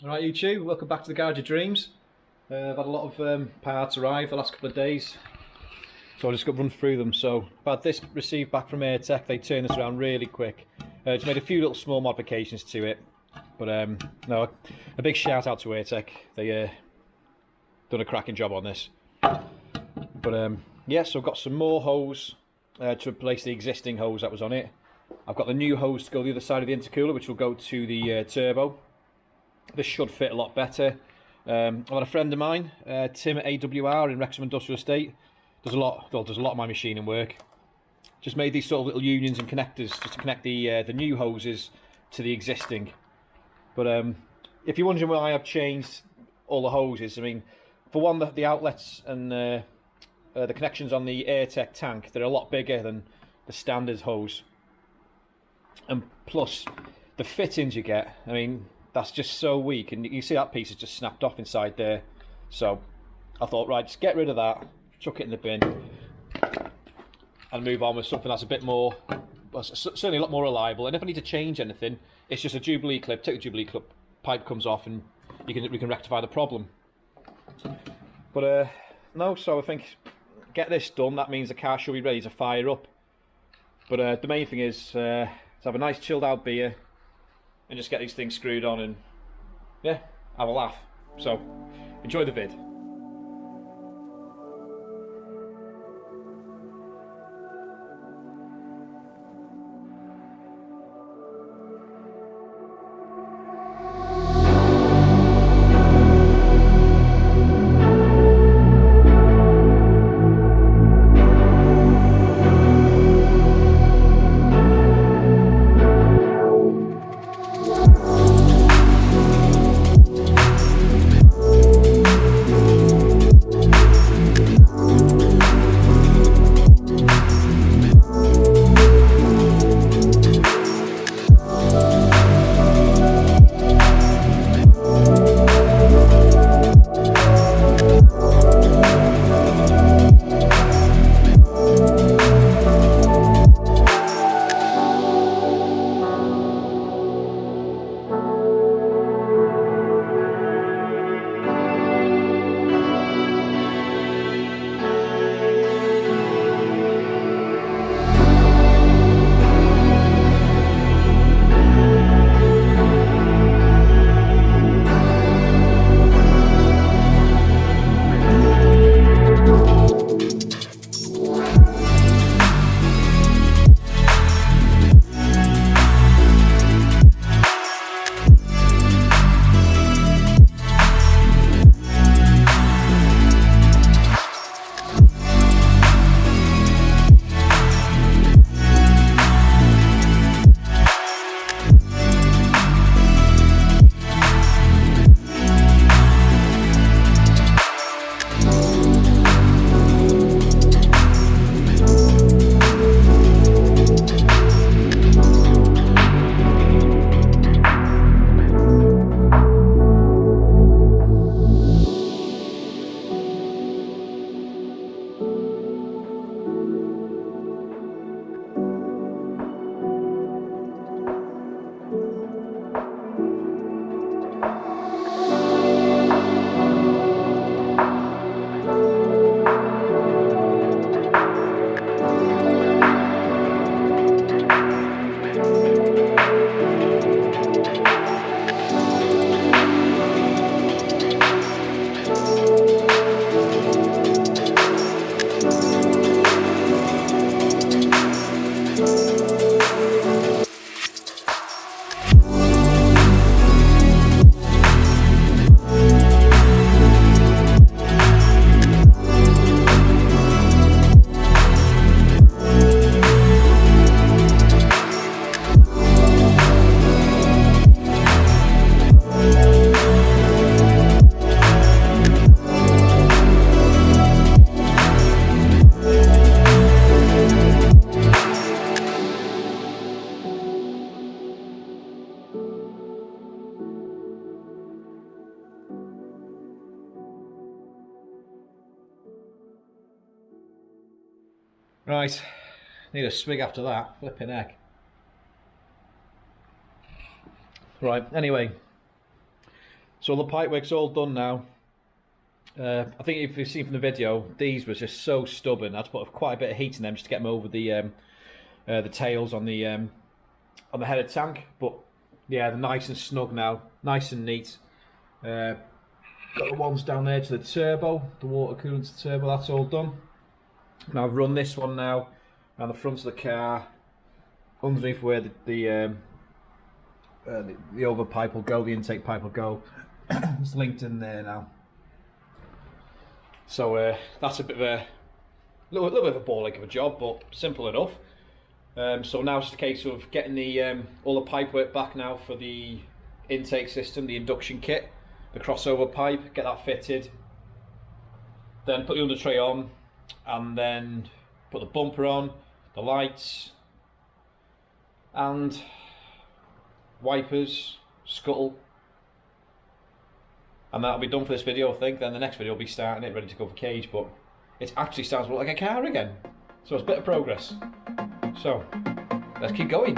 Alright YouTube, welcome back to the Garage of Dreams. I've had a lot of parts arrive the last couple of days, so I just got to run through them. So I've had this received back from Airtec. They turned this around really quick. Just made a few little small modifications to it, but no, a big shout out to Airtec. They done a cracking job on this. But yeah, so I've got some more hose to replace the existing hose that was on it. I've got the new hose to go the other side of the intercooler, which will go to the turbo. This should fit a lot better. I've had a friend of mine, Tim at AWR in Wrexham Industrial Estate, does a lot of my machining work. Just made these sort of little unions and connectors just to connect the new hoses to the existing. But if you're wondering why I've changed all the hoses, I mean, for one, the outlets and the connections on the Airtec tank, they're a lot bigger than the standard hose. And plus, the fittings you get, I mean, that's just so weak, and you see that piece is just snapped off inside there. So I thought, right, just get rid of that, chuck it in the bin, and move on with something that's a bit more, well, certainly a lot more reliable. And if I need to change anything, it's just a Jubilee clip. Take the Jubilee clip, pipe comes off, and we can rectify the problem. But no, so I think get this done. That means the car should be ready to fire up. But the main thing is to have a nice chilled out beer and just get these things screwed on and, yeah, have a laugh. So, enjoy the vid. Right, need a swig after that, flipping heck. Right, anyway, So the pipework's all done now. I think if you've seen from the video, these was just so stubborn. I had to put quite a bit of heat in them just to get them over the tails on the header tank. But yeah, they're nice and snug now, nice and neat. Got the ones down there to the turbo, the water coolant to turbo. That's all done. Now I've run this one now around the front of the car, underneath where the over pipe will go, the intake pipe will go. It's linked in there now. So that's a bit of a little bit of a ball ache of a job, but simple enough. So now it's just a case of getting the all the pipe work back now for the intake system, the induction kit, the crossover pipe, get that fitted. Then put the under tray on, and then put the bumper on, the lights, and wipers, scuttle. And that'll be done for this video, I think. Then the next video will be starting it, ready to go for cage, but it actually starts to look like a car again. So it's a bit of progress. So, let's keep going.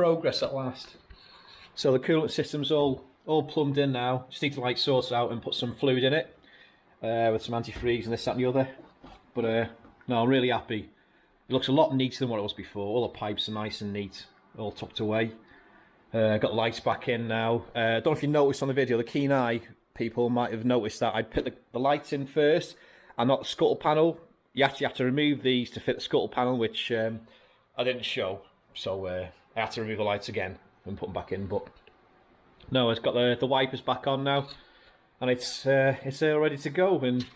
progress at last. So the coolant system's all plumbed in now. Just need to like sort it out and put some fluid in it with some antifreeze and this, that and the other. But no, I'm really happy. It looks a lot neater than what it was before. All the pipes are nice and neat, all tucked away. Got the lights back in now. Don't know if you noticed on the video, the keen eye people might have noticed that I put the lights in first and not the scuttle panel. You actually have to remove these to fit the scuttle panel, which I didn't show. So I had to remove the lights again and put them back in. But no, it's got the wipers back on now, and it's ready to go. And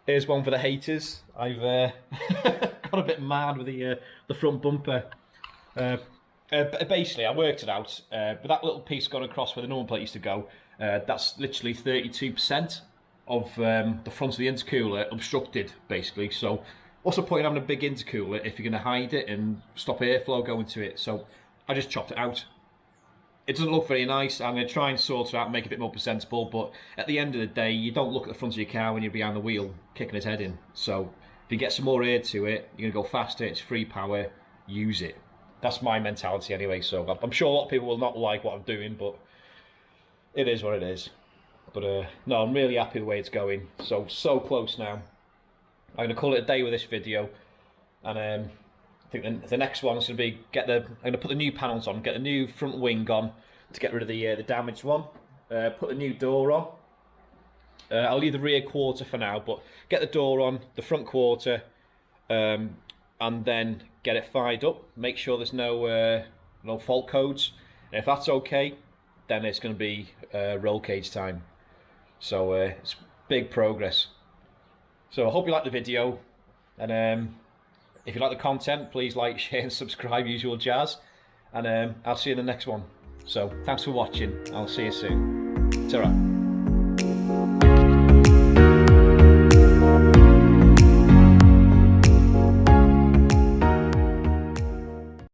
here's one for the haters. I've got a bit mad with the front bumper. Basically, I worked it out. But that little piece gone across where the normal plate used to go, that's literally 32% of the front of the intercooler obstructed, basically. So what's the point of having a big intercooler if you're going to hide it and stop airflow going to it? So I just chopped it out. It doesn't look very nice. I'm going to try and sort it out and make it a bit more presentable, but at the end of the day, you don't look at the front of your car when you're behind the wheel kicking its head in. So if you get some more air to it, you're going to go faster, it's free power, use it. That's my mentality anyway. So I'm sure a lot of people will not like what I'm doing, but it is what it is. But no, I'm really happy the way it's going. So close now. I'm going to call it a day with this video, and I think the next one is going to be I'm going to put the new panels on, get the new front wing on to get rid of the damaged one. Put the new door on. I'll leave the rear quarter for now, but get the door on, the front quarter, and then get it fired up. Make sure there's no fault codes. And if that's okay, then it's going to be roll cage time. So it's big progress. So I hope you like the video, and if you like the content, please like, share and subscribe, usual jazz, and I'll see you in the next one. So thanks for watching. I'll see you soon. Ta-ra.